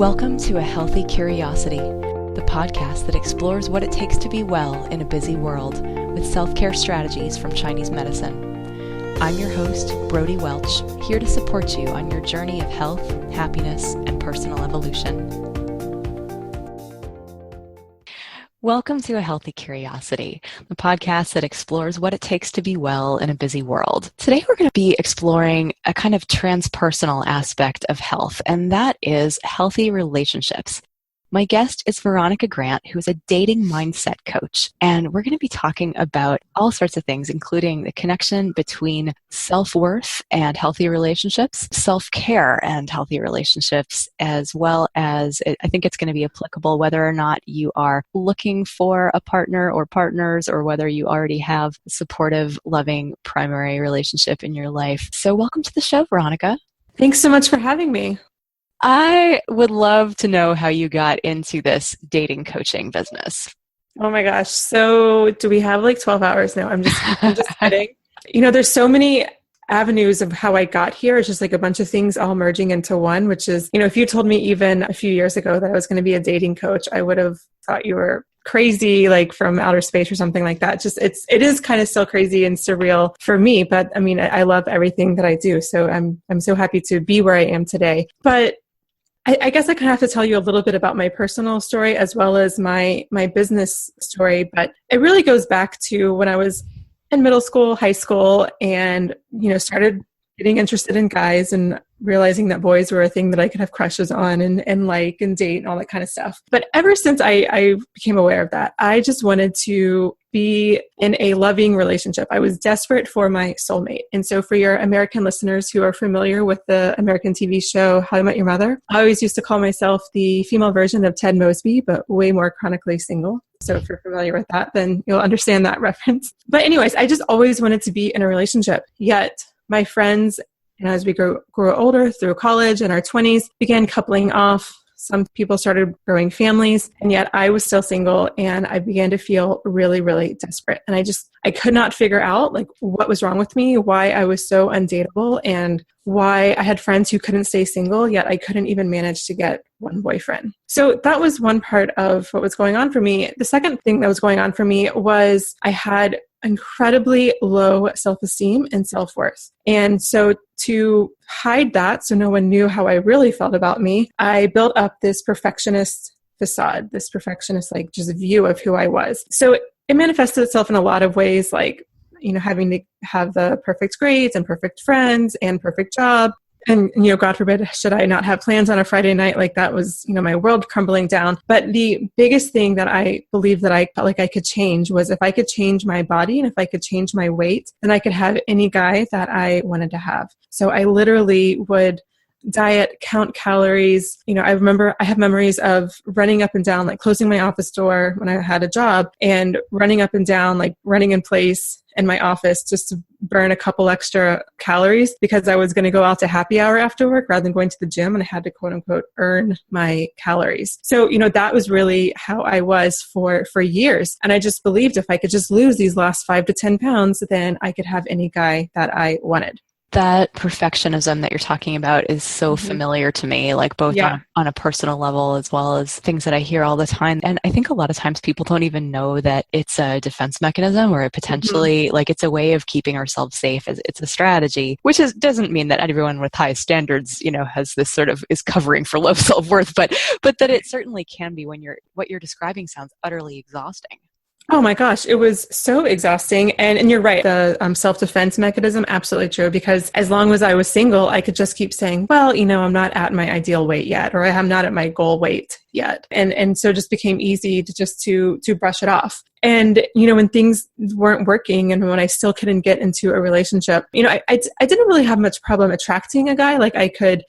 Welcome to A Healthy Curiosity, the podcast that explores what it takes to be well in a busy world with self-care strategies from Chinese medicine. I'm your host, Brodie Welch, here to support you on your journey of health, happiness, and personal evolution. Welcome to A Healthy Curiosity, the podcast that explores what it takes to be well in a busy world. Today we're going to be exploring a kind of transpersonal aspect of health, and that is healthy relationships. My guest is Veronica Grant, who is a dating mindset coach, and we're going to be talking about all sorts of things, including the connection between self-worth and healthy relationships, self-care and healthy relationships, as well as I think it's going to be applicable whether or not you are looking for a partner or partners, or whether you already have a supportive, loving primary relationship in your life. So welcome to the show, Veronica. Thanks so much for having me. I would love to know how you got into this dating coaching business. Oh my gosh. So do we have like 12 hours now? I'm just kidding. There's so many avenues of how I got here. It's just like a bunch of things all merging into one, which is, if you told me even a few years ago that I was going to be a dating coach, I would have thought you were crazy, like from outer space or something like that. It is kind of still crazy and surreal for me, but I love everything that I do. So I'm so happy to be where I am today. But I guess I kind of have to tell you a little bit about my personal story as well as my business story, but it really goes back to when I was in middle school, high school, and, started getting interested in guys and realizing that boys were a thing that I could have crushes on and like and date and all that kind of stuff. But ever since I became aware of that, I just wanted to be in a loving relationship. I was desperate for my soulmate. And so for your American listeners who are familiar with the American TV show How I Met Your Mother, I always used to call myself the female version of Ted Mosby, but way more chronically single. So if you're familiar with that, then you'll understand that reference. But anyways, I just always wanted to be in a relationship. Yet my friends, as we grew older through college and our 20s, began coupling off. Some people started growing families, and yet I was still single, and I began to feel really, really desperate. And I could not figure out like what was wrong with me, why I was so undateable, and why I had friends who couldn't stay single, yet I couldn't even manage to get one boyfriend. So that was one part of what was going on for me. The second thing that was going on for me was I had incredibly low self-esteem and self-worth. And so to hide that, so no one knew how I really felt about me, I built up this perfectionist facade, this perfectionist like just view of who I was. So it manifested itself in a lot of ways, like, having to have the perfect grades and perfect friends and perfect job. And, God forbid, should I not have plans on a Friday night? Like that was, my world crumbling down. But the biggest thing that I believed that I felt like I could change was if I could change my body and if I could change my weight, then I could have any guy that I wanted to have. So I literally would diet, count calories. I remember I have memories of running up and down, like closing my office door when I had a job and running up and down, like running in place in my office just to burn a couple extra calories because I was going to go out to happy hour after work rather than going to the gym, and I had to quote unquote earn my calories. So, that was really how I was for years. And I just believed if I could just lose these last 5 to 10 pounds, then I could have any guy that I wanted. That perfectionism that you're talking about is so familiar to me, like both on a personal level as well as things that I hear all the time. And I think a lot of times people don't even know that it's a defense mechanism or it potentially like it's a way of keeping ourselves safe. It's a strategy, which doesn't mean that everyone with high standards, has this sort of is covering for low self-worth, but that it certainly can be when what you're describing sounds utterly exhausting. Oh my gosh, it was so exhausting. And you're right, the self-defense mechanism, absolutely true. Because as long as I was single, I could just keep saying, well, I'm not at my ideal weight yet, or I'm not at my goal weight yet. And so it just became easy to brush it off. And, when things weren't working and when I still couldn't get into a relationship, I didn't really have much problem attracting a guy. Like I could,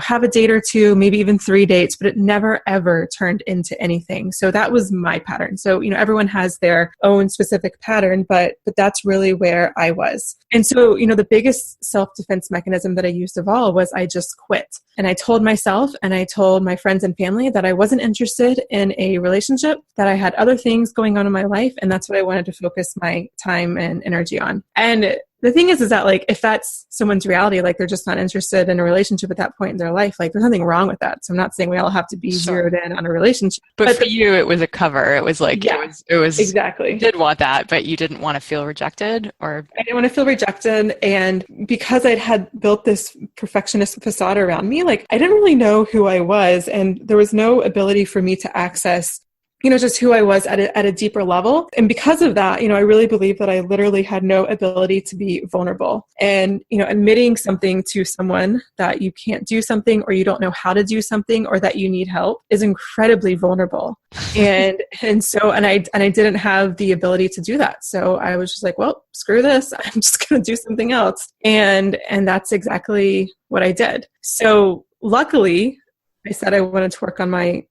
have a date or two, maybe even 3 dates, but it never, ever turned into anything. So that was my pattern. So, everyone has their own specific pattern, but that's really where I was. And so, the biggest self-defense mechanism that I used of all was I just quit. And I told myself and I told my friends and family that I wasn't interested in a relationship, that I had other things going on in my life. And that's what I wanted to focus my time and energy on. And the thing is that like, if that's someone's reality, like they're just not interested in a relationship at that point in their life, like there's nothing wrong with that. So I'm not saying we all have to be zeroed in on a relationship. But for you, it was a cover. It was like, it was exactly. You did want that, but you didn't want to feel rejected, or? I didn't want to feel rejected. And because I'd had built this perfectionist facade around me, like I didn't really know who I was. And there was no ability for me to access just who I was at a deeper level. And because of that, I really believe that I literally had no ability to be vulnerable. And, admitting something to someone that you can't do something, or you don't know how to do something, or that you need help is incredibly vulnerable. And I didn't have the ability to do that. So I was just like, well, screw this. I'm just going to do something else. And that's exactly what I did. So luckily, I said I wanted to work on my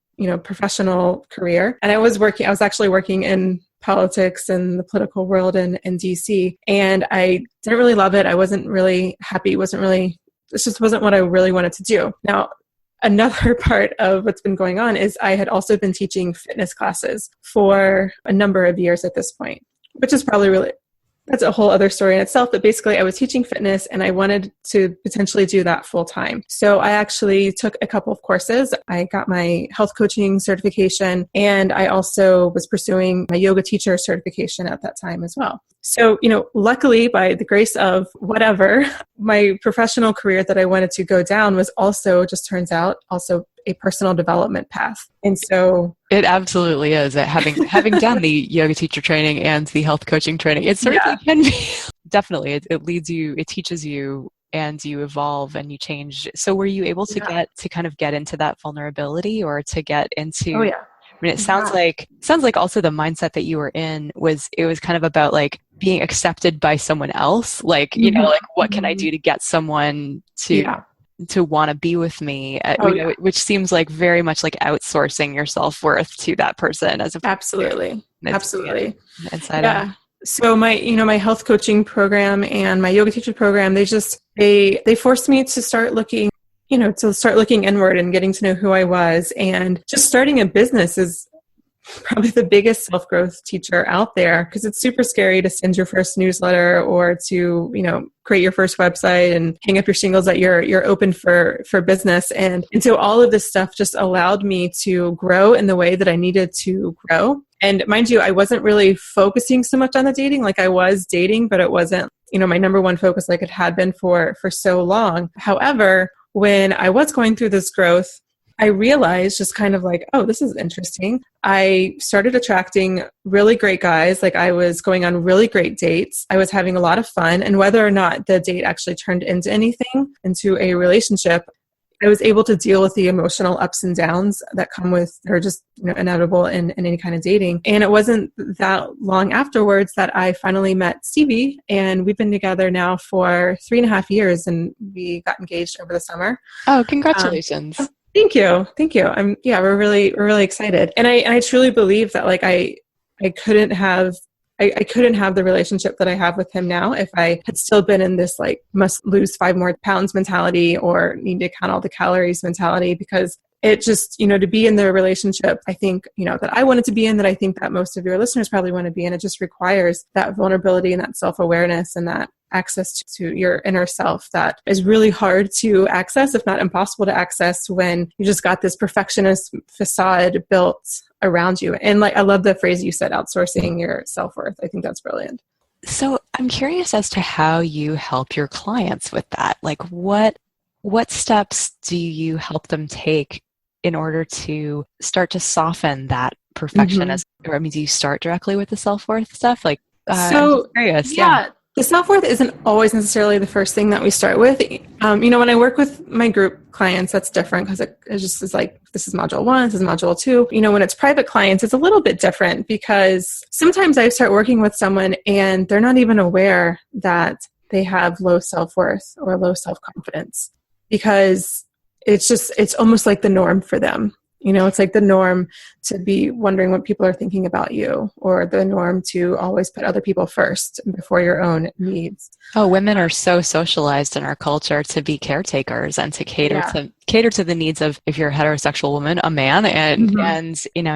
professional career. And I was actually working in politics and the political world in DC. And I didn't really love it. I wasn't really happy. This just wasn't what I really wanted to do. Now, another part of what's been going on is I had also been teaching fitness classes for a number of years at this point, which is probably that's a whole other story in itself. But basically I was teaching fitness and I wanted to potentially do that full time. So I actually took a couple of courses. I got my health coaching certification, and I also was pursuing my yoga teacher certification at that time as well. So, luckily, by the grace of whatever, my professional career that I wanted to go down was also, just turns out, also a personal development path. And so it absolutely is. Having done the yoga teacher training and the health coaching training, it certainly can be. Definitely. It leads you, it teaches you, and you evolve and you change. So were you able to get into that vulnerability, or to get into, oh yeah. I mean, it sounds like also the mindset that you were in was kind of about like being accepted by someone else. Like, like what can I do to get someone to want to be with me, which seems like very much like outsourcing your self-worth to that person as a absolutely. Inside So my health coaching program and my yoga teacher program, they forced me to start looking inward and getting to know who I was. And just starting a business is probably the biggest self-growth teacher out there, because it's super scary to send your first newsletter or to, create your first website and hang up your shingles that you're open for business. And so all of this stuff just allowed me to grow in the way that I needed to grow. And mind you, I wasn't really focusing so much on the dating. Like I was dating, but it wasn't, my number one focus like it had been for so long. However, when I was going through this growth, I realized just kind of like, oh, this is interesting. I started attracting really great guys. Like I was going on really great dates. I was having a lot of fun. And whether or not the date actually turned into anything, into a relationship, I was able to deal with the emotional ups and downs that come with, or just inevitable in any kind of dating. And it wasn't that long afterwards that I finally met Stevie, and we've been together now for 3.5 years, and we got engaged over the summer. Oh, congratulations. Thank you. We're really excited. And I truly believe that like I couldn't have the relationship that I have with him now if I had still been in this like must lose 5 more pounds mentality, or need to count all the calories mentality, because it just, to be in the relationship, I think, that I wanted to be in, that I think that most of your listeners probably want to be in, it just requires that vulnerability and that self-awareness and that access to your inner self that is really hard to access, if not impossible to access, when you just got this perfectionist facade built around you. And like, I love the phrase you said, outsourcing your self-worth. I think that's brilliant. So I'm curious as to how you help your clients with that. Like what steps do you help them take in order to start to soften that perfectionism? Or I mean, do you start directly with the self-worth stuff? Like, so I'm curious. Yeah. The self-worth isn't always necessarily the first thing that we start with. When I work with my group clients, that's different, because it just is like, this is module 1, this is module 2. When it's private clients, it's a little bit different, because sometimes I start working with someone and they're not even aware that they have low self-worth or low self-confidence, because it's almost like the norm for them. It's like the norm to be wondering what people are thinking about you, or the norm to always put other people first before your own needs. Oh, women are so socialized in our culture to be caretakers and to Yeah. cater to the needs of, if you're a heterosexual woman, a man, and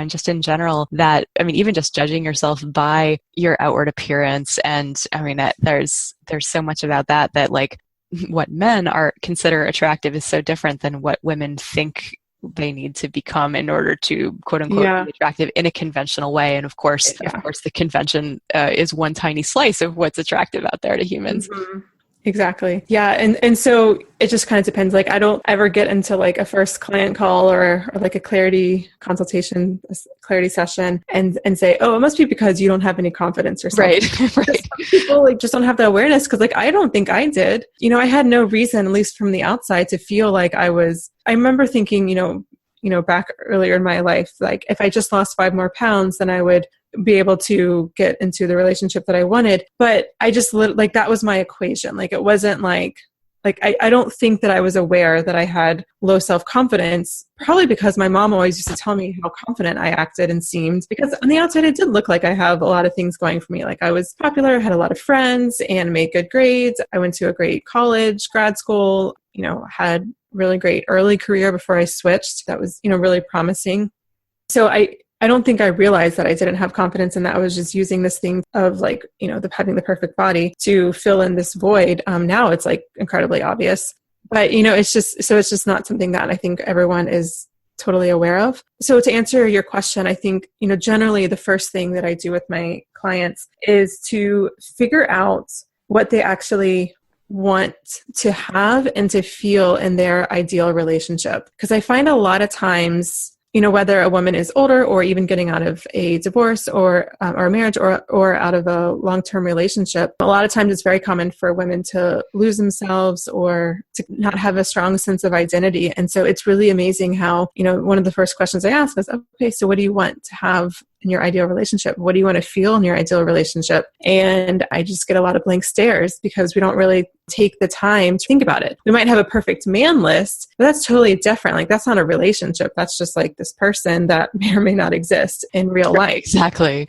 just in general, that, I mean, even just judging yourself by your outward appearance, and I mean, there's so much about that like what men are consider attractive is so different than what women think they need to become in order to quote unquote be attractive in a conventional way. And of course, the convention is one tiny slice of what's attractive out there to humans. Mm-hmm. Exactly. Yeah. And so it just kind of depends. Like, I don't ever get into like a first client call or like a clarity consultation, a clarity session and say, oh, it must be because you don't have any confidence or something. Right. Right. Some people like just don't have the awareness, because like, I don't think I did. I had no reason, at least from the outside, to feel like I remember thinking, back earlier in my life, like if I just lost 5 more pounds, then I would be able to get into the relationship that I wanted. But I just like, that was my equation. Like, it wasn't like I don't think that I was aware that I had low self-confidence, probably because my mom always used to tell me how confident I acted and seemed, because on the outside, it did look like I have a lot of things going for me. Like, I was popular, had a lot of friends, and made good grades. I went to a great college, grad school, had really great early career before I switched. That was, really promising. So I don't think I realized that I didn't have confidence, and that I was just using this thing of like, having the perfect body to fill in this void. Now it's like incredibly obvious, but it's just not something that I think everyone is totally aware of. So to answer your question, I think, generally the first thing that I do with my clients is to figure out what they actually want to have and to feel in their ideal relationship. Because I find a lot of times, whether a woman is older or even getting out of a divorce or a marriage or out of a long-term relationship, a lot of times it's very common for women to lose themselves or to not have a strong sense of identity. And so it's really amazing how, one of the first questions I ask is, okay, so what do you want to have in your ideal relationship? What do you want to feel in your ideal relationship? And I just get a lot of blank stares because we don't really take the time to think about it. We might have a perfect man list, but that's totally different. Like, that's not a relationship. That's just like this person that may or may not exist in real life. Exactly.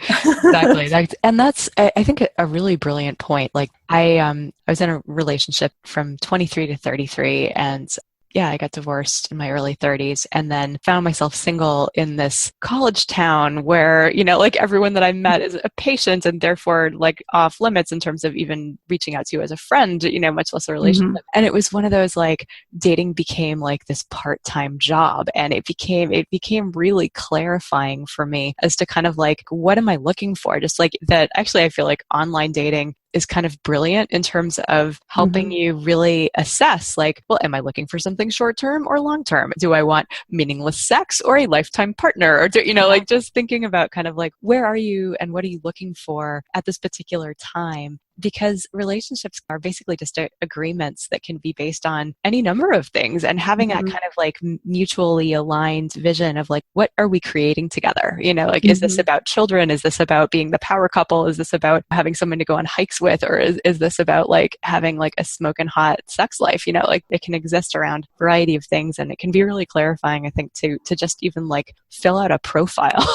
And that's, I think, a really brilliant point. Like, I was in a relationship from 23 to 33, and I got divorced in my early 30s and then found myself single in this college town where, like everyone that I met is a patient and therefore like off limits in terms of even reaching out to you as a friend, much less a relationship. Mm-hmm. And it was one of those like dating became like this part-time job, and it became really clarifying for me as to kind of like, what am I looking for? Just like that. Actually, I feel like online dating is kind of brilliant in terms of helping you really assess, like, well, am I looking for something short-term or long-term? Do I want meaningless sex or a lifetime partner? Or, like just thinking about kind of like, where are you and what are you looking for at this particular time? Because relationships are basically just agreements that can be based on any number of things, and having that kind of like mutually aligned vision of like, what are we creating together? Like, is this about children? Is this about being the power couple? Is this about having someone to go on hikes with? Or is this about like having like a smoking hot sex life? Like, it can exist around a variety of things, and it can be really clarifying, I think, to just even like fill out a profile.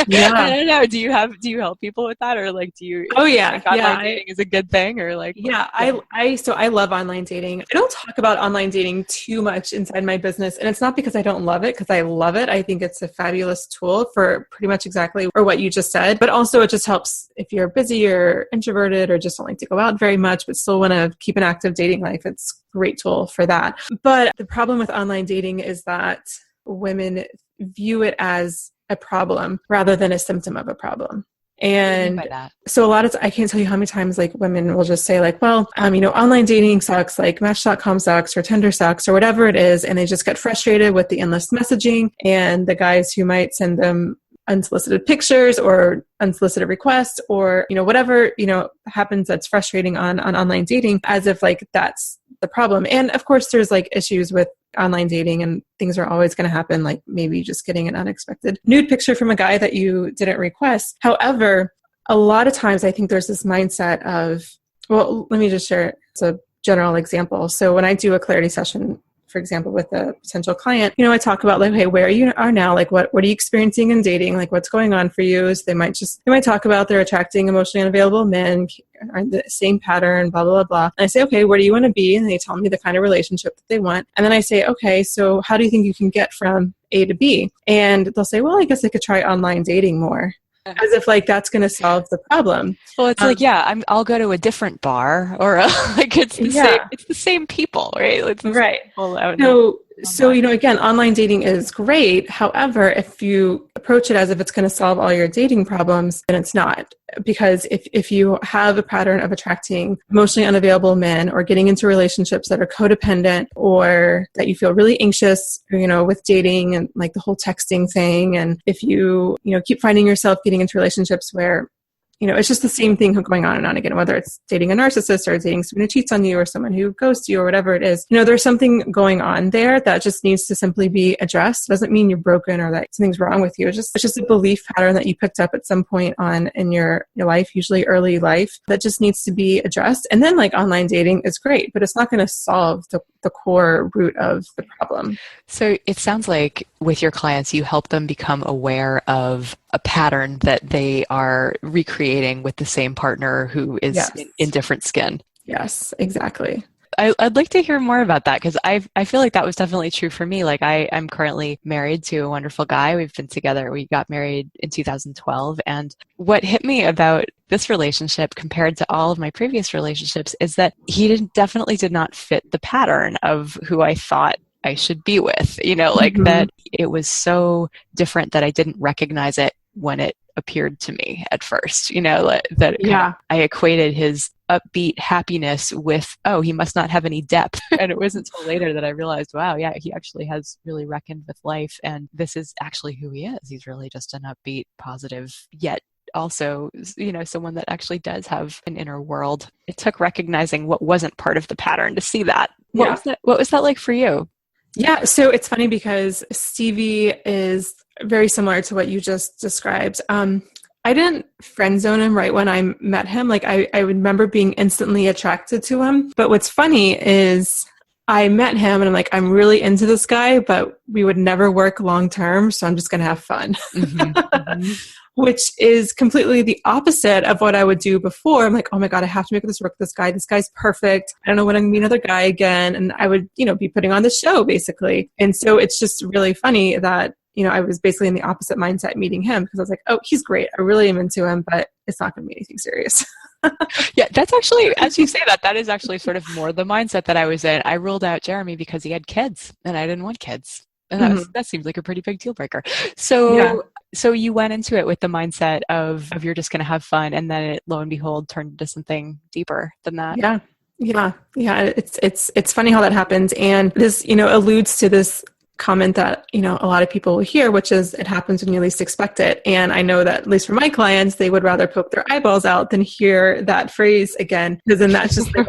Yeah. I don't know. Do you help people with that, or like, do you? Oh yeah. Like online dating is a good thing, or like? Yeah, I love online dating. I don't talk about online dating too much inside my business, and it's not because I don't love it, because I love it. I think it's a fabulous tool for pretty much exactly or what you just said. But also, it just helps if you're busy or introverted or just don't like to go out very much, but still want to keep an active dating life. It's a great tool for that. But the problem with online dating is that women view it as a problem rather than a symptom of a problem. And so a lot of, I can't tell you how many times like women will just say like, well, online dating sucks, like Match.com sucks or Tinder sucks or whatever it is. And they just get frustrated with the endless messaging and the guys who might send them unsolicited pictures or unsolicited requests or, whatever, happens that's frustrating on online dating, as if like that's the problem. And of course there's like issues with online dating and things are always going to happen, like maybe just getting an unexpected nude picture from a guy that you didn't request. However, a lot of times I think there's this mindset of, well, let me just share, it's a general example. So when I do a clarity session for example, with a potential client, I talk about like, hey, where you are now, like what are you experiencing in dating? Like what's going on for you? So they might talk about they're attracting emotionally unavailable men, are the same pattern, blah, blah, blah, blah. And I say, okay, where do you want to be? And they tell me the kind of relationship that they want. And then I say, okay, so how do you think you can get from A to B? And they'll say, well, I guess I could try online dating more. As if like that's going to solve the problem. Well, it's like, I'll go to a different bar, or like it's the same people, right? It's the right. Same people out So, again, online dating is great. However, if you approach it as if it's going to solve all your dating problems, then it's not. Because if you have a pattern of attracting emotionally unavailable men or getting into relationships that are codependent or that you feel really anxious, with dating and like the whole texting thing, and if you, keep finding yourself getting into relationships where it's just the same thing going on and on again, whether it's dating a narcissist or dating someone who cheats on you or someone who ghosts you or whatever it is. There's something going on there that just needs to simply be addressed. It doesn't mean you're broken or that something's wrong with you. It's just a belief pattern that you picked up at some point in your life, usually early life, that just needs to be addressed. And then like online dating is great, but it's not going to solve the core root of the problem. So it sounds like with your clients, you help them become aware of a pattern that they are recreating with the same partner who is in different skin. Yes, exactly. I'd like to hear more about that, because I feel like that was definitely true for me. Like I'm currently married to a wonderful guy. We got married in 2012. And what hit me about this relationship compared to all of my previous relationships is that he definitely did not fit the pattern of who I thought I should be with, like that it was so different that I didn't recognize it when it appeared to me at first, I equated his upbeat happiness with, oh, he must not have any depth. And it wasn't until later that I realized, wow, yeah, he actually has really reckoned with life. And this is actually who he is. He's really just an upbeat, positive, yet also, someone that actually does have an inner world. It took recognizing what wasn't part of the pattern to see that. What was that like for you? Yeah, so it's funny because Stevie is very similar to what you just described. I didn't friend zone him right when I met him. Like I remember being instantly attracted to him. But what's funny is I met him and I'm like, I'm really into this guy, but we would never work long term. So I'm just going to have fun. Which is completely the opposite of what I would do before. I'm like, oh my God, I have to make this work with this guy. This guy's perfect. I don't know when I'm going to meet another guy again. And I would, be putting on the show basically. And so it's just really funny that, I was basically in the opposite mindset meeting him, because I was like, oh, he's great. I really am into him, but it's not going to be anything serious. Yeah, that's actually, as you say that is actually sort of more the mindset that I was in. I ruled out Jeremy because he had kids and I didn't want kids. And that seems like a pretty big deal breaker. So you went into it with the mindset of you're just going to have fun, and then it, lo and behold, turned into something deeper than that. Yeah. It's funny how that happens. And this, alludes to this comment that, a lot of people will hear, which is it happens when you least expect it. And I know that at least for my clients, they would rather poke their eyeballs out than hear that phrase again, because then that's just like,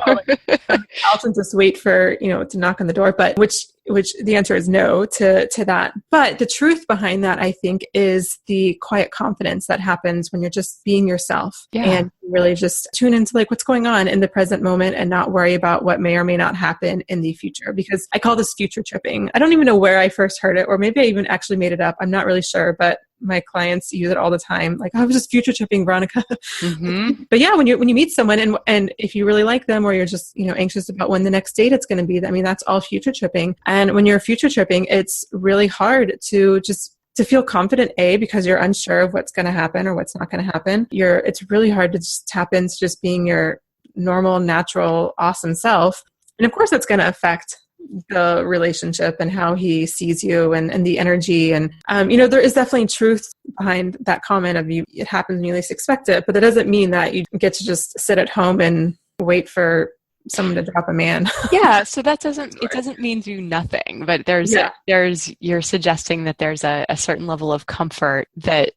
I'll just wait for, to knock on the door, but which the answer is no to that. But the truth behind that, I think, is the quiet confidence that happens when you're just being yourself and really just tune into like what's going on in the present moment and not worry about what may or may not happen in the future. Because I call this future tripping. I don't even know where I first heard it, or maybe I even actually made it up. I'm not really sure, but my clients use it all the time. Like, I was just future tripping, Veronica. But yeah, when you meet someone and if you really like them, or you're just, anxious about when the next date it's going to be, I mean, that's all future tripping. And when you're future tripping, it's really hard to feel confident, because you're unsure of what's going to happen or what's not going to happen. It's really hard to just tap into just being your normal, natural, awesome self. And of course, that's going to affect the relationship and how he sees you and the energy. And, there is definitely truth behind that comment of it happens when you least expect it, but that doesn't mean that you get to just sit at home and wait for someone to drop a man. Yeah. So it doesn't mean do nothing, but you're suggesting that there's a certain level of comfort that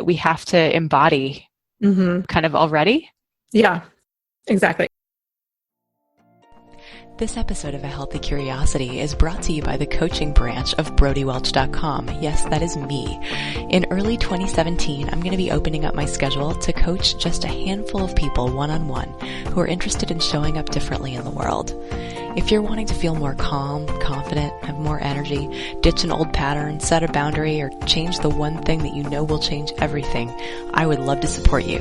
we have to embody kind of already. Yeah, exactly. This episode of A Healthy Curiosity is brought to you by the coaching branch of BrodieWelch.com. Yes, that is me. In early 2017, I'm going to be opening up my schedule to coach just a handful of people one-on-one who are interested in showing up differently in the world. If you're wanting to feel more calm, confident, have more energy, ditch an old pattern, set a boundary, or change the one thing that you know will change everything, I would love to support you.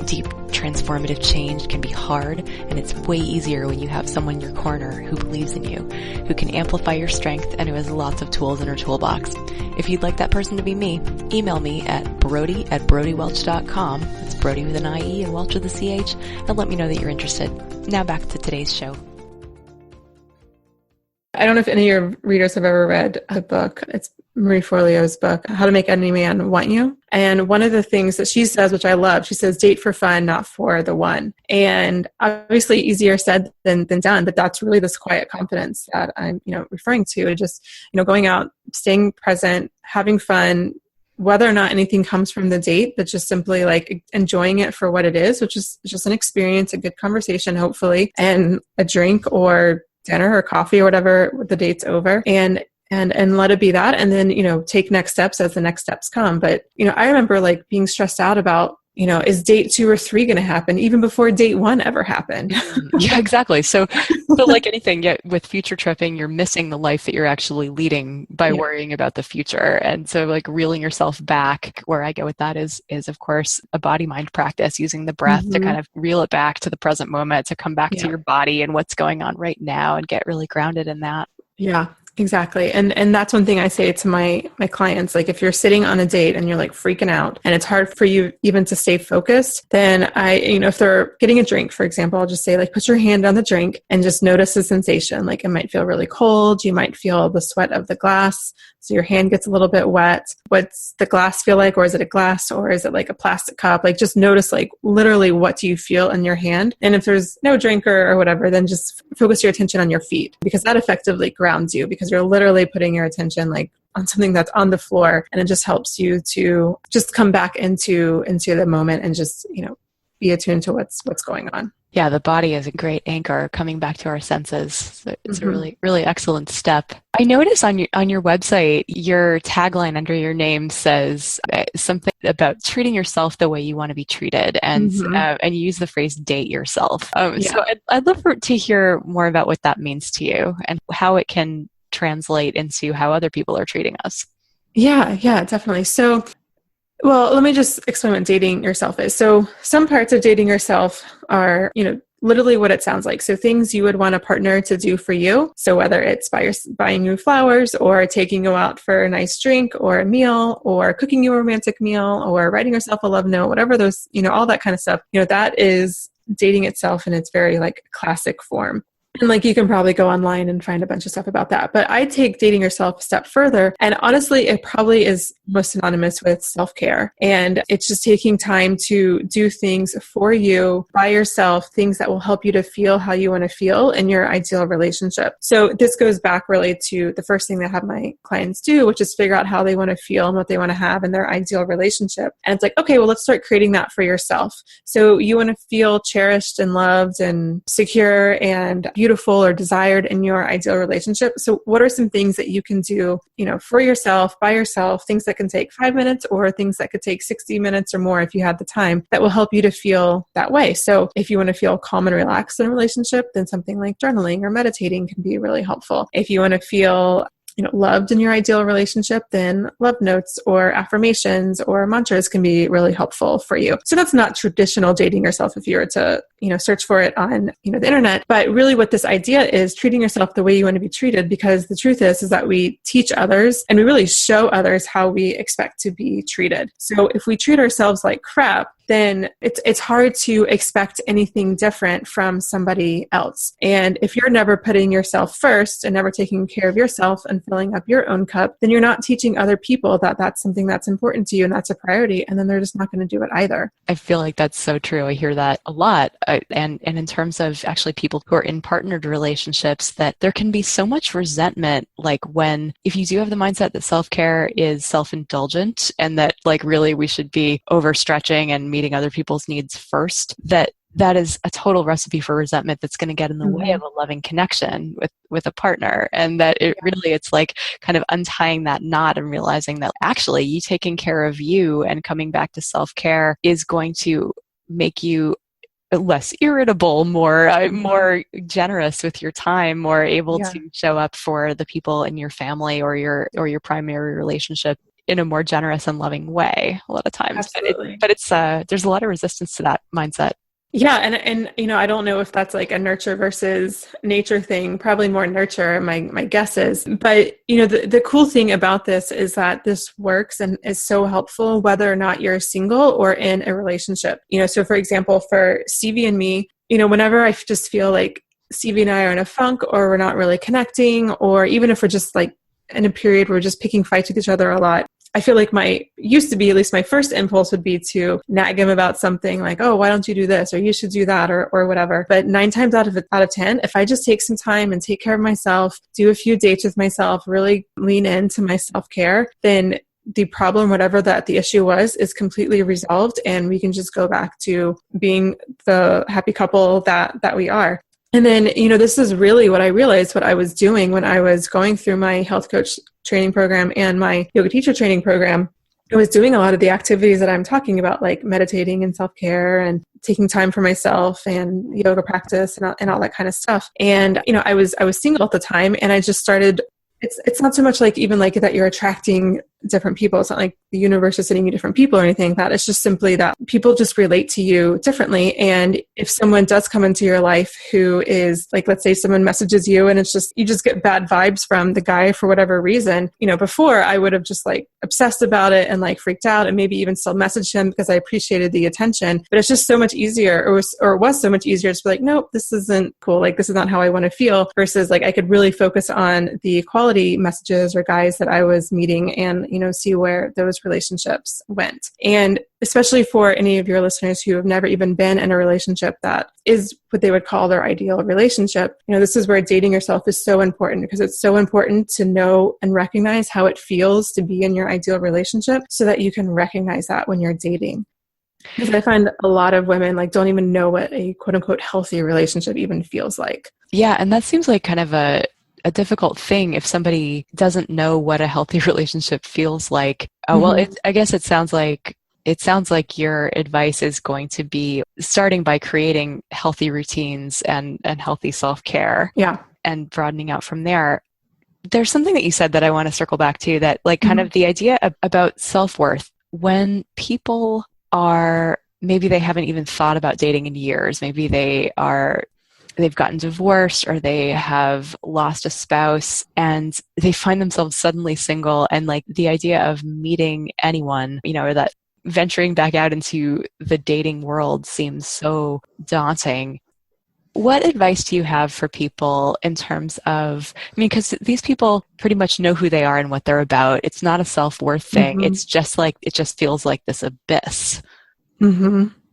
Deep, transformative change can be hard, and it's way easier when you have someone in your corner who believes in you, who can amplify your strength, and who has lots of tools in her toolbox. If you'd like that person to be me, email me at Brodie@BrodieWelch.com. That's Brodie with an IE and Welch with a CH, and let me know that you're interested. Now back to today's show. I don't know if any of your readers have ever read a book. It's Marie Forleo's book, How to Make Any Man Want You. And one of the things that she says, which I love, she says, date for fun, not for the one. And obviously easier said than done, but that's really this quiet confidence that I'm, referring to. Just, going out, staying present, having fun, whether or not anything comes from the date, but just simply like enjoying it for what it is, which is just an experience, a good conversation, hopefully, and a drink or dinner or coffee or whatever the date's over, and let it be that, and then take next steps as the next steps come. But I remember like being stressed out about is date 2 or 3 going to happen even before date 1 ever happened? Yeah, exactly. So like anything, with future tripping, you're missing the life that you're actually leading by worrying about the future. And so like reeling yourself back, where I go with that is of course a body mind practice, using the breath to kind of reel it back to the present moment, to come back to your body and what's going on right now and get really grounded in that. Yeah. Exactly. And that's one thing I say to my clients, like if you're sitting on a date and you're like freaking out and it's hard for you even to stay focused, then if they're getting a drink, for example, I'll just say like, put your hand on the drink and just notice the sensation. Like it might feel really cold. You might feel the sweat of the glass. So your hand gets a little bit wet. What's the glass feel like? Or is it a glass or is it like a plastic cup? Like just notice like literally what do you feel in your hand? And if there's no drink or whatever, then just focus your attention on your feet, because that effectively grounds you, because you're literally putting your attention like on something that's on the floor, and it just helps you to just come back into the moment and just, be attuned to what's going on. Yeah, the body is a great anchor, coming back to our senses. So it's a really, really excellent step. I notice on your website, your tagline under your name says something about treating yourself the way you want to be treated, and you use the phrase "date yourself." So I'd love to hear more about what that means to you and how it can translate into how other people are treating us. Yeah, definitely. So, well, let me just explain what dating yourself is. So some parts of dating yourself are, literally what it sounds like. So things you would want a partner to do for you. So whether it's buying you flowers or taking you out for a nice drink or a meal or cooking you a romantic meal or writing yourself a love note, whatever those, all that kind of stuff, that is dating itself in its very like classic form. And like you can probably go online and find a bunch of stuff about that. But I take dating yourself a step further. And honestly, it probably is most synonymous with self-care. And it's just taking time to do things for you, by yourself, things that will help you to feel how you want to feel in your ideal relationship. So this goes back really to the first thing that I have my clients do, which is figure out how they want to feel and what they want to have in their ideal relationship. And it's like, okay, well, let's start creating that for yourself. So you want to feel cherished and loved and secure and beautiful or desired in your ideal relationship. So what are some things that you can do, for yourself, by yourself, things that can take 5 minutes or things that could take 60 minutes or more if you had the time, that will help you to feel that way. So if you want to feel calm and relaxed in a relationship, then something like journaling or meditating can be really helpful. If you want to feel loved in your ideal relationship, then love notes or affirmations or mantras can be really helpful for you. So that's not traditional dating yourself if you were to, search for it on, the internet. But really what this idea is, treating yourself the way you want to be treated, because the truth is that we teach others and we really show others how we expect to be treated. So if we treat ourselves like crap, then it's hard to expect anything different from somebody else. And if you're never putting yourself first and never taking care of yourself and filling up your own cup, then you're not teaching other people that that's something that's important to you and that's a priority. And then they're just not going to do it either. I feel like that's so true. I hear that a lot. And in terms of actually people who are in partnered relationships, that there can be so much resentment, like if you do have the mindset that self-care is self-indulgent and that like really we should be overstretching and meeting other people's needs first, that that is a total recipe for resentment that's going to get in the way of Mm-hmm. a loving connection with a partner. And that it's like kind of untying that knot and realizing that actually you taking care of you and coming back to self-care is going to make you less irritable, more generous with your time, more able Yeah, to show up for the people in your family or your primary relationship in a more generous and loving way a lot of times. absolutely. But it's there's a lot of resistance to that mindset. Yeah, and I don't know if that's like a nurture versus nature thing. Probably more nurture, my guess is. But the cool thing about this is that this works and is so helpful whether or not you're single or in a relationship. So for example, for Stevie and me, whenever I just feel like Stevie and I are in a funk or we're not really connecting, or even if we're just like in a period where we're just picking fights with each other a lot, I feel like used to be, at least my first impulse would be to nag him about something like, oh, why don't you do this? Or you should do that, or whatever. But 9 times out of 10, if I just take some time and take care of myself, do a few dates with myself, really lean into my self-care, then the problem, whatever that the issue was, is completely resolved. And we can just go back to being the happy couple that we are. And then, this is really what I realized what I was doing when I was going through my health coach training program and my yoga teacher training program. I was doing a lot of the activities that I'm talking about, like meditating and self-care and taking time for myself and yoga practice and all that kind of stuff. And, I was single at the time, and I just started. It's not so much like even like that you're attracting different people. It's not like the universe is sending you different people or anything like that. It's just simply that people just relate to you differently. And if someone does come into your life who is like, let's say someone messages you and it's just, you just get bad vibes from the guy for whatever reason, before I would have just like obsessed about it and like freaked out and maybe even still messaged him because I appreciated the attention. But it's just so much easier, or it was so much easier to be like, nope, this isn't cool. Like, this is not how I want to feel, versus like I could really focus on the quality messages or guys that I was meeting and, see where those relationships went. And especially for any of your listeners who have never even been in a relationship that is what they would call their ideal relationship, this is where dating yourself is so important, because it's so important to know and recognize how it feels to be in your ideal relationship so that you can recognize that when you're dating. Because I find a lot of women like don't even know what a quote unquote healthy relationship even feels like. Yeah, and that seems like kind of a difficult thing if somebody doesn't know what a healthy relationship feels like. Well, I guess it sounds like your advice is going to be starting by creating healthy routines and healthy self-care. Yeah. And broadening out from there. There's something that you said that I want to circle back to, that like kind of the idea about self-worth. When people are, maybe they haven't even thought about dating in years, maybe they've gotten divorced or they have lost a spouse and they find themselves suddenly single, and like the idea of meeting anyone, or that venturing back out into the dating world seems so daunting. What advice do you have for people in terms of, because these people pretty much know who they are and what they're about. It's not a self-worth thing. It's just like, it just feels like this abyss.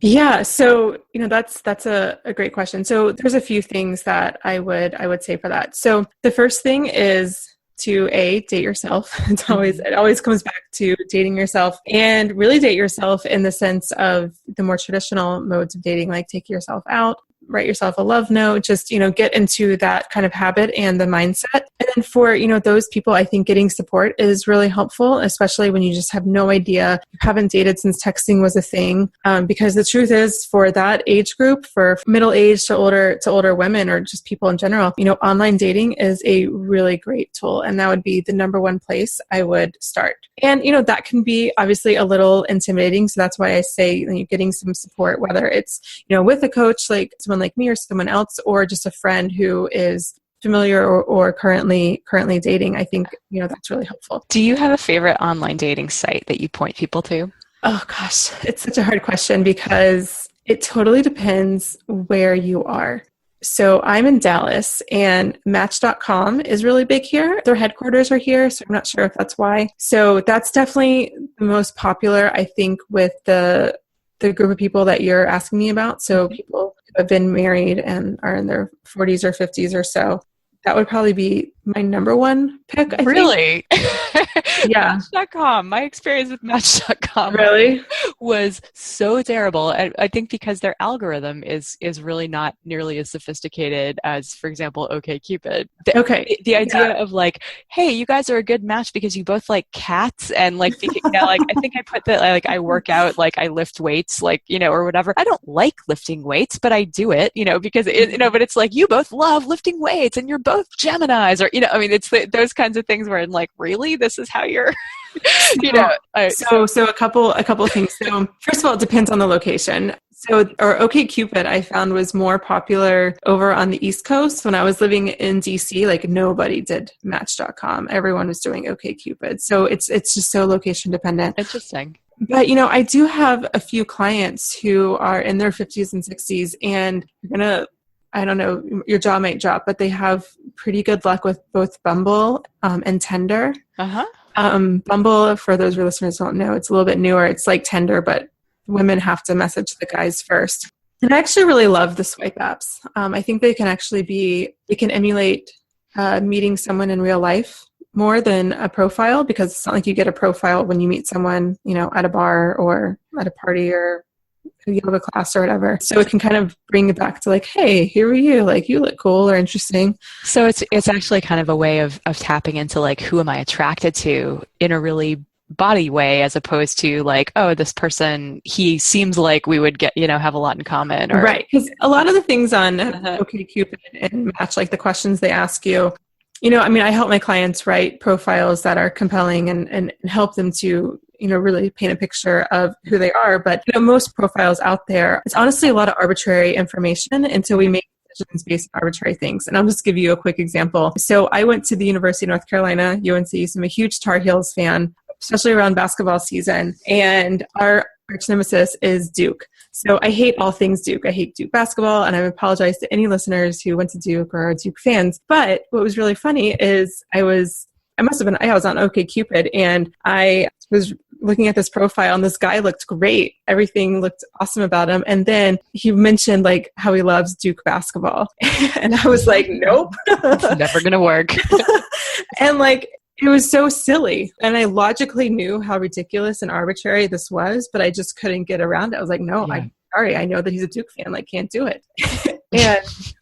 Yeah. So, that's a great question. So there's a few things that I would say for that. So the first thing is to date yourself. It always comes back to dating yourself, and really date yourself in the sense of the more traditional modes of dating, like take yourself out, write yourself a love note, just, get into that kind of habit and the mindset. And then for, those people, I think getting support is really helpful, especially when you just have no idea, you haven't dated since texting was a thing. Because the truth is, for that age group, for middle-aged to older women, or just people in general, online dating is a really great tool. And that would be the number one place I would start. And, that can be obviously a little intimidating. So that's why I say getting some support, whether it's, with a coach, like someone like me or someone else, or just a friend who is familiar or currently dating. I think, that's really helpful. Do you have a favorite online dating site that you point people to? Oh gosh, it's such a hard question because it totally depends where you are. So I'm in Dallas, and Match.com is really big here. Their headquarters are here, so I'm not sure if that's why. So that's definitely the most popular, I think, with the group of people that you're asking me about. So people who have been married and are in their 40s or 50s or so. That would probably be my number one pick, I think. Really? Yeah. Match.com. My experience with Match.com Really? was so terrible. I think because their algorithm is really not nearly as sophisticated as, for example, OkCupid. Okay. The idea of like, hey, you guys are a good match because you both like cats, and like, like I think I put that like I work out, like I lift weights, like, or whatever. I don't like lifting weights, but I do it, because but it's like, you both love lifting weights and you're both Geminis, or I mean, it's those kinds of things where I'm like, really, this is how you're so a couple of things. So first of all, it depends on the location. So, or OkCupid, I found was more popular over on the East Coast. When I was living in DC, like nobody did Match.com. Everyone was doing OkCupid. So it's just so location dependent. Interesting. But, I do have a few clients who are in their 50s and 60s, and I don't know, your jaw might drop, but they have pretty good luck with both Bumble and Tinder. Uh-huh. Bumble, for those of your listeners who don't know, it's a little bit newer. It's like Tinder, but women have to message the guys first. And I actually really love the swipe apps. I think they can emulate meeting someone in real life more than a profile, because it's not like you get a profile when you meet someone, at a bar or at a party or a yoga class or whatever. So it can kind of bring it back to like, hey, here are you, like you look cool or interesting. So it's actually kind of a way of tapping into like, who am I attracted to in a really body way, as opposed to like, oh, this person, he seems like we would get, have a lot in common. Or... Right. Because a lot of the things on OkCupid and Match, like the questions they ask you, I help my clients write profiles that are compelling and help them to, really paint a picture of who they are. But, most profiles out there, it's honestly a lot of arbitrary information until we make decisions based on arbitrary things. And I'll just give you a quick example. So I went to the University of North Carolina, UNC, so I'm a huge Tar Heels fan, especially around basketball season. And our arch nemesis is Duke. So I hate all things Duke. I hate Duke basketball, and I apologize to any listeners who went to Duke or are Duke fans. But what was really funny is I was on OkCupid, and I was looking at this profile, and this guy looked great. Everything looked awesome about him. And then he mentioned like how he loves Duke basketball. And I was like, nope. It's never going to work. And like, it was so silly. And I logically knew how ridiculous and arbitrary this was, but I just couldn't get around it. I was like, no, I'm sorry. I know that he's a Duke fan. Like, can't do it.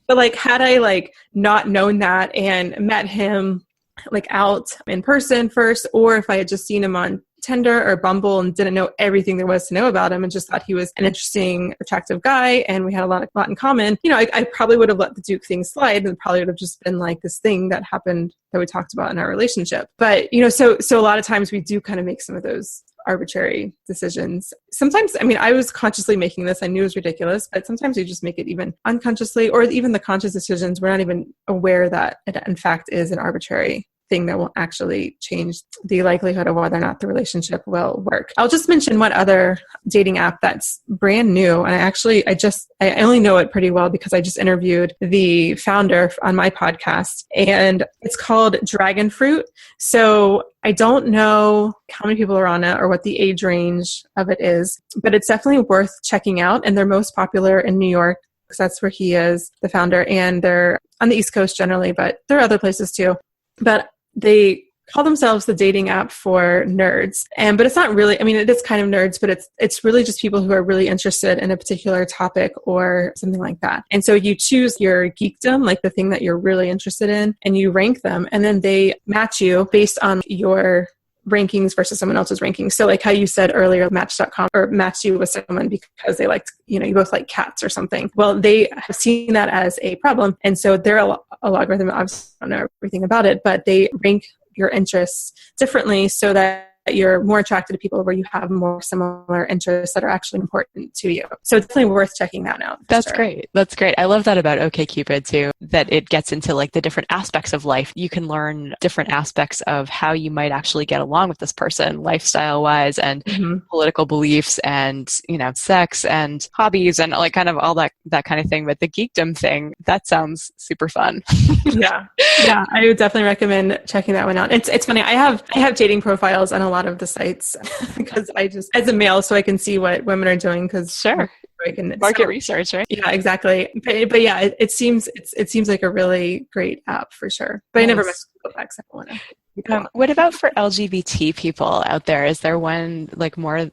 But like, had I like not known that and met him like out in person first, or if I had just seen him on Tinder or Bumble and didn't know everything there was to know about him and just thought he was an interesting, attractive guy and we had a lot in common, I probably would have let the Duke thing slide, and it probably would have just been like this thing that happened that we talked about in our relationship. But, so a lot of times we do kind of make some of those arbitrary decisions. Sometimes, I was consciously making this. I knew it was ridiculous, but sometimes we just make it even unconsciously, or even the conscious decisions. We're not even aware that it in fact is an arbitrary thing that will actually change the likelihood of whether or not the relationship will work. I'll just mention one other dating app that's brand new. And I only know it pretty well because I just interviewed the founder on my podcast, and it's called Dragon Fruit. So I don't know how many people are on it or what the age range of it is, but it's definitely worth checking out. And they're most popular in New York because that's where he is, the founder, and they're on the East Coast generally, but there are other places too. But they call themselves the dating app for nerds. But it's not really, it is kind of nerds, but it's really just people who are really interested in a particular topic or something like that. And so you choose your geekdom, like the thing that you're really interested in, and you rank them, and then they match you based on your rankings versus someone else's rankings. So like how you said earlier, Match.com or match you with someone because they liked, you both like cats or something. Well, they have seen that as a problem. And so their algorithm, obviously I don't know everything about it, but they rank your interests differently so that you're more attracted to people where you have more similar interests that are actually important to you. So it's definitely worth checking that out. That's great. That's great. I love that about OkCupid too, that it gets into like the different aspects of life. You can learn different aspects of how you might actually get along with this person, lifestyle wise, and political beliefs, and, sex and hobbies, and like kind of all that kind of thing. But the geekdom thing, that sounds super fun. Yeah. I would definitely recommend checking that one out. It's funny. I have dating profiles on a lot of the sites because I just, as a male, so I can see what women are doing, because sure, I can market research, right? Yeah, exactly. But yeah, it seems like a really great app for sure. But I never Nice. messed with X. I don't want to. What about for LGBT people out there? Is there one like more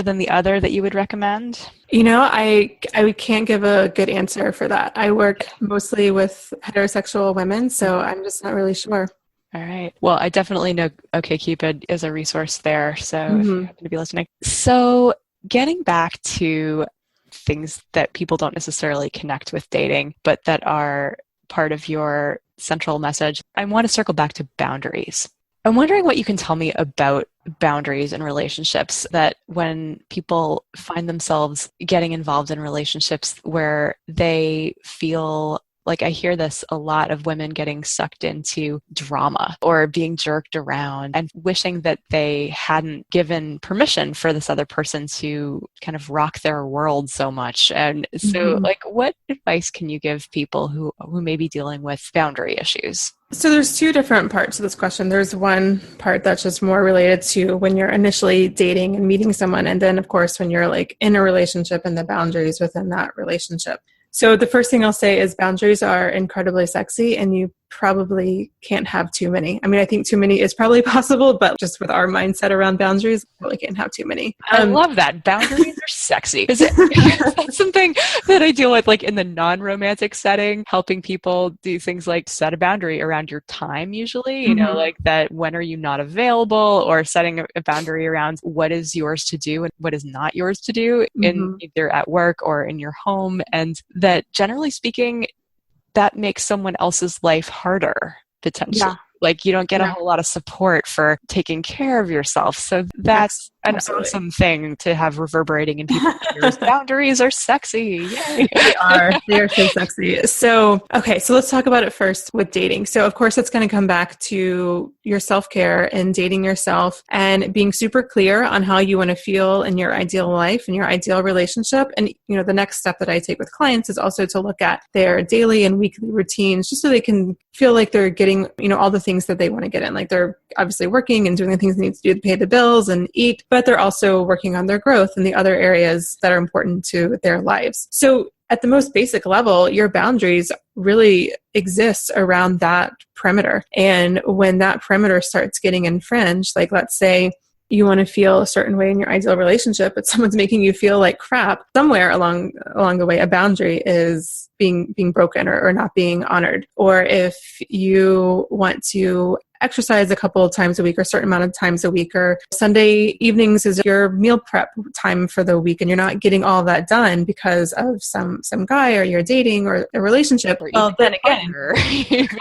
than the other that you would recommend? I can't give a good answer for that. I work mostly with heterosexual women, so I'm just not really sure. All right. Well, I definitely know OkCupid is a resource there. So if you happen to be listening. So getting back to things that people don't necessarily connect with dating, but that are part of your central message, I want to circle back to boundaries. I'm wondering what you can tell me about boundaries in relationships, that when people find themselves getting involved in relationships where they feel like, I hear this a lot of women getting sucked into drama or being jerked around and wishing that they hadn't given permission for this other person to kind of rock their world so much. And so like, what advice can you give people who may be dealing with boundary issues? So there's two different parts to this question. There's one part that's just more related to when you're initially dating and meeting someone. And then of course, when you're like in a relationship and the boundaries within that relationship. So the first thing I'll say is boundaries are incredibly sexy and you probably can't have too many. I mean, I think too many is probably possible, but just with our mindset around boundaries, we probably can't have too many. I love that. Boundaries are sexy. Is that's something that I deal with like in the non-romantic setting, helping people do things like set a boundary around your time usually, you know, like that when are you not available, or setting a boundary around what is yours to do and what is not yours to do in either at work or in your home. And that generally speaking, that makes someone else's life harder, potentially. Yeah. Like you don't get a whole lot of support for taking care of yourself. So that's an awesome thing to have reverberating in people's ears. Boundaries are sexy. Yay. They are. They are so sexy. So, okay. So let's talk about it first with dating. So of course, it's going to come back to your self-care and dating yourself and being super clear on how you want to feel in your ideal life and your ideal relationship. And, you know, the next step that I take with clients is also to look at their daily and weekly routines just so they can feel like they're getting, you know, all the things that they want to get in. Like they're obviously working and doing the things they need to do to pay the bills and eat, but they're also working on their growth in the other areas that are important to their lives. So at the most basic level, your boundaries really exist around that perimeter. And when that perimeter starts getting infringed, like let's say you want to feel a certain way in your ideal relationship, but someone's making you feel like crap, somewhere along the way, a boundary is being broken or not being honored. Or if you want to exercise a couple of times a week or a certain amount of times a week, or Sunday evenings is your meal prep time for the week and you're not getting all that done because of some guy or you're dating or a relationship, well, then again,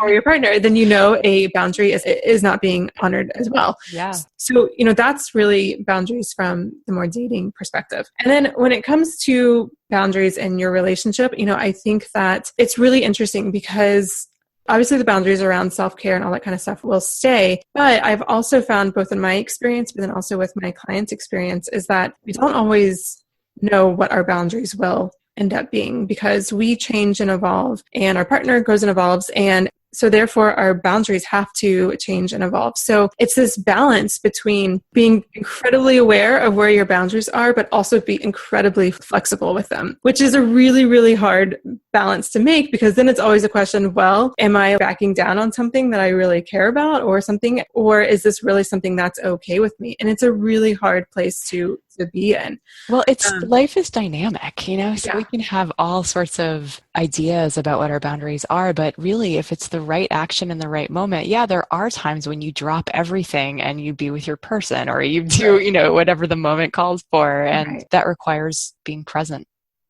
or your partner, then you know a boundary is not being honored as well. Yeah. So, you know, that's really boundaries from the more dating perspective. And then when it comes to boundaries in your relationship, you know, I think that it's really interesting because obviously the boundaries around self-care and all that kind of stuff will stay. But I've also found both in my experience, but then also with my clients' experience, is that we don't always know what our boundaries will end up being because we change and evolve and our partner grows and evolves. And so therefore our boundaries have to change and evolve. So it's this balance between being incredibly aware of where your boundaries are, but also be incredibly flexible with them, which is a really, really hard balance to make because then it's always a question, well, am I backing down on something that I really care about or something, or is this really something that's okay with me? And it's a really hard place to be in. Well, life is dynamic, you know, so we can have all sorts of ideas about what our boundaries are, but really if it's the right action in the right moment, yeah, there are times when you drop everything and you be with your person or you do, you know, whatever the moment calls for. And that requires being present.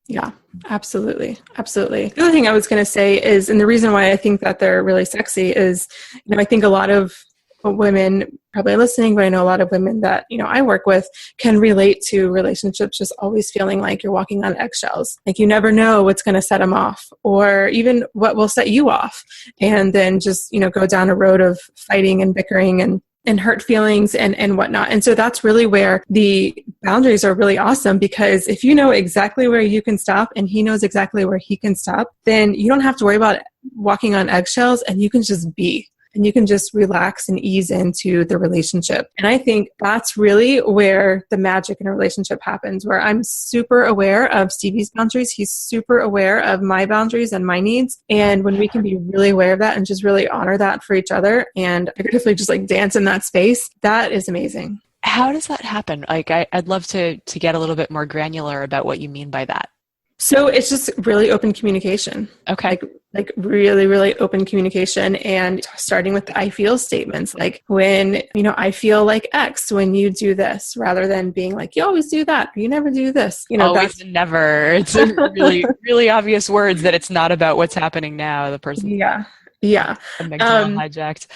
Yeah, absolutely. Absolutely. The other thing I was going to say is, and the reason why I think that they're really sexy is, you know, I think a lot of women probably listening, but I know a lot of women that, you know, I work with can relate to relationships just always feeling like you're walking on eggshells. Like you never know what's going to set them off or even what will set you off. And then just, you know, go down a road of fighting and bickering and hurt feelings and whatnot. And so that's really where the boundaries are really awesome because if you know exactly where you can stop and he knows exactly where he can stop, then you don't have to worry about walking on eggshells and you can just be. and you can just relax and ease into the relationship. And I think that's really where the magic in a relationship happens, where I'm super aware of Stevie's boundaries. He's super aware of my boundaries and my needs. And when we can be really aware of that and just really honor that for each other and figuratively just like dance in that space, that is amazing. How does that happen? Like, I'd love to get a little bit more granular about what you mean by that. So it's just really open communication. Okay. Like really, really open communication, and starting with the I feel statements. Like when, I feel like X when you do this, rather than being like, you always do that, or you never do this. Always and never. It's a really, really obvious words that it's not about what's happening now. The person. Yeah. Amygdala hijacked.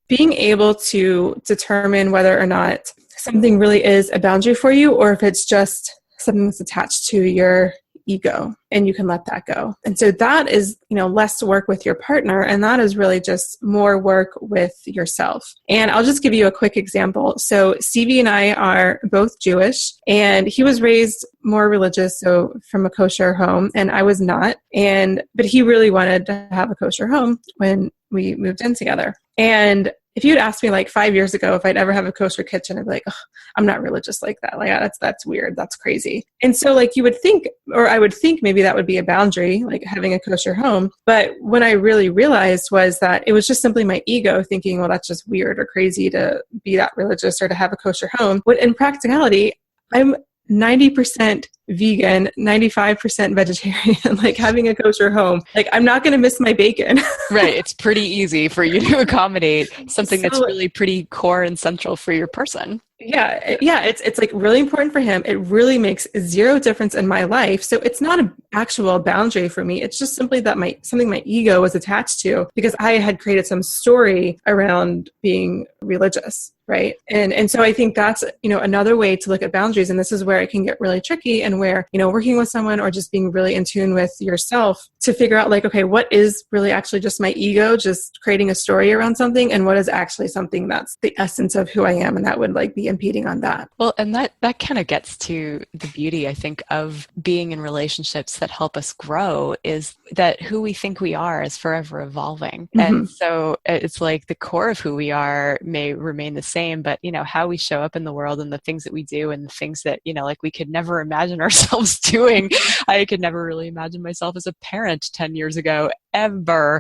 Being able to determine whether or not something really is a boundary for you, or if it's just something that's attached to your ego, and you can let that go. And so that is, less work with your partner, and that is really just more work with yourself. And I'll just give you a quick example. So Stevie and I are both Jewish, and he was raised more religious, so from a kosher home, and I was not. But he really wanted to have a kosher home when we moved in together. And if you'd asked me like 5 years ago if I'd ever have a kosher kitchen, I'd be like, oh, I'm not religious like that. Like that's weird. That's crazy. And so like you would think, or I would think maybe that would be a boundary, like having a kosher home. But what I really realized was that it was just simply my ego thinking, well, that's just weird or crazy to be that religious or to have a kosher home. But in practicality, I'm 90% vegan, 95% vegetarian, like having a kosher home. Like I'm not going to miss my bacon. Right. It's pretty easy for you to accommodate something that's really pretty core and central for your person. Yeah. It's like really important for him. It really makes zero difference in my life. So it's not an actual boundary for me. It's just simply that something my ego was attached to because I had created some story around being religious. Right. And so I think that's, another way to look at boundaries. And this is where it can get really tricky, and where, working with someone or just being really in tune with yourself to figure out like, okay, what is really actually just my ego just creating a story around something, and what is actually something that's the essence of who I am, and that would like be impeding on that. Well, and that kind of gets to the beauty, I think, of being in relationships that help us grow, is that who we think we are is forever evolving. Mm-hmm. And so it's like the core of who we are may remain the same, but how we show up in the world and the things that we do and the things that like we could never imagine ourselves doing. I could never really imagine myself as a parent 10 years ago ever,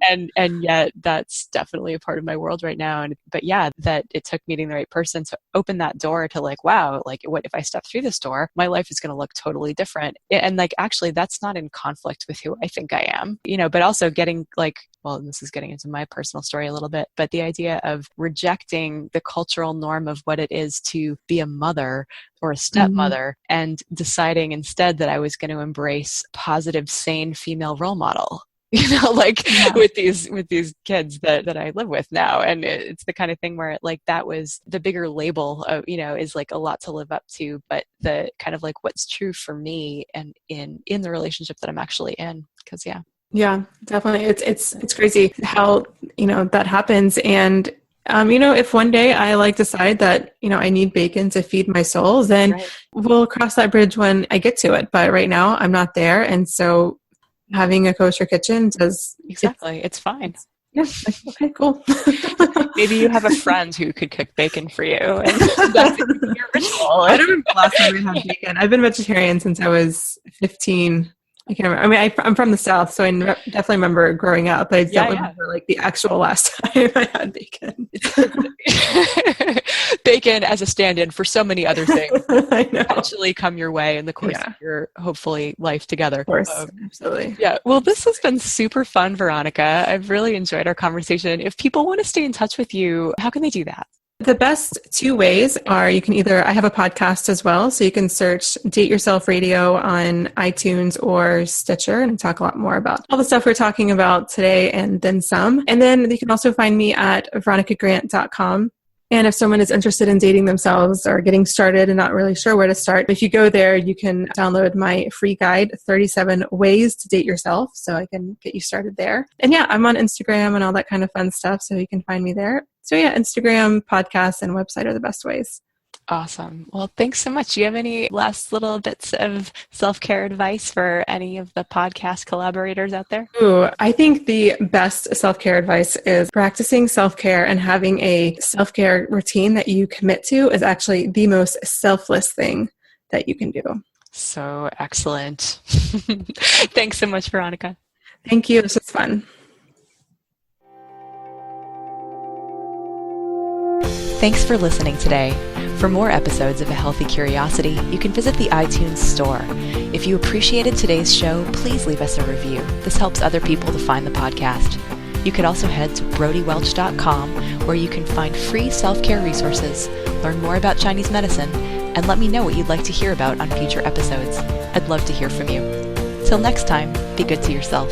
and yet that's definitely a part of my world right now. But that it took meeting the right person to open that door to like, wow, like what if I step through this door, my life is going to look totally different. And like, actually that's not in conflict with who I think I am, but also getting like, well, this is getting into my personal story a little bit, but the idea of rejecting the cultural norm of what it is to be a mother or a stepmother, and deciding instead that I was going to embrace positive, sane female role model. With these kids that I live with now. And it's the kind of thing where like that was the bigger label of, is like a lot to live up to, but the kind of like what's true for me and in the relationship that I'm actually in. Because Yeah, definitely. It's crazy how, that happens. And, if one day I like decide that, I need bacon to feed my soul, then right. We'll cross that bridge when I get to it. But right now I'm not there. And so having a kosher kitchen does... Exactly. It's fine. Yeah. Okay, cool. Maybe you have a friend who could cook bacon for you. And that's your ritual. I don't remember the last time we had bacon. I've been vegetarian since I was 15. I can't remember. I mean, I'm from the South, so I definitely remember growing up, but I don't remember like the actual last time I had bacon. Bacon as a stand-in for so many other things I know. Actually come your way in the course of your, hopefully, life together. Of course, absolutely. Yeah. Well, this has been super fun, Veronica. I've really enjoyed our conversation. If people want to stay in touch with you, how can they do that? The best two ways are I have a podcast as well, so you can search Date Yourself Radio on iTunes or Stitcher, and I talk a lot more about all the stuff we're talking about today and then some. And then you can also find me at veronicagrant.com. And if someone is interested in dating themselves or getting started and not really sure where to start, if you go there, you can download my free guide, 37 Ways to Date Yourself. So I can get you started there. And I'm on Instagram and all that kind of fun stuff. So you can find me there. So Instagram, podcasts, and website are the best ways. Awesome. Well, thanks so much. Do you have any last little bits of self-care advice for any of the podcast collaborators out there? Ooh, I think the best self-care advice is practicing self-care and having a self-care routine that you commit to is actually the most selfless thing that you can do. So excellent. Thanks so much, Veronica. Thank you. This was fun. Thanks for listening today. For more episodes of A Healthy Curiosity, you can visit the iTunes Store. If you appreciated today's show, please leave us a review. This helps other people to find the podcast. You could also head to brodiewelch.com, where you can find free self-care resources, learn more about Chinese medicine, and let me know what you'd like to hear about on future episodes. I'd love to hear from you. Till next time, be good to yourself.